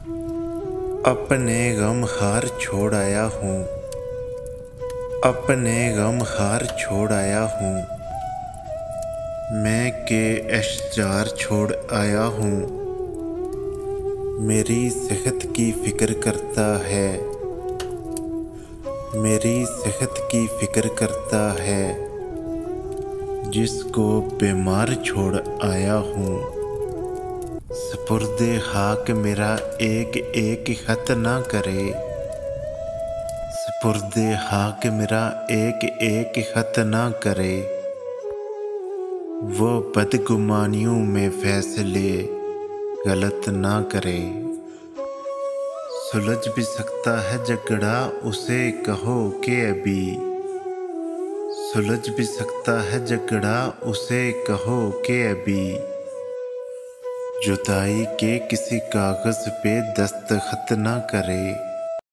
अपने गम हार छोड़ आया हूँ, अपने गम हार छोड़ आया हूँ। मैं के अशजार छोड़ आया हूँ। मेरी सेहत की फ़िक्र करता है, मेरी सेहत की फ़िक्र करता है। जिसको बीमार छोड़ आया हूँ। सपुर्दे खाक मेरा एक एक खत ना करे, सपुर्दे खाक मेरा एक एक खत ना करे। वो बदगुमानियों में फैसले गलत ना करे। सुलझ भी सकता है झगड़ा उसे कहो कि अभी, सुलझ भी सकता है झगड़ा उसे कहो कि अभी। जुदाई के किसी कागज़ पे दस्तखत ना करे।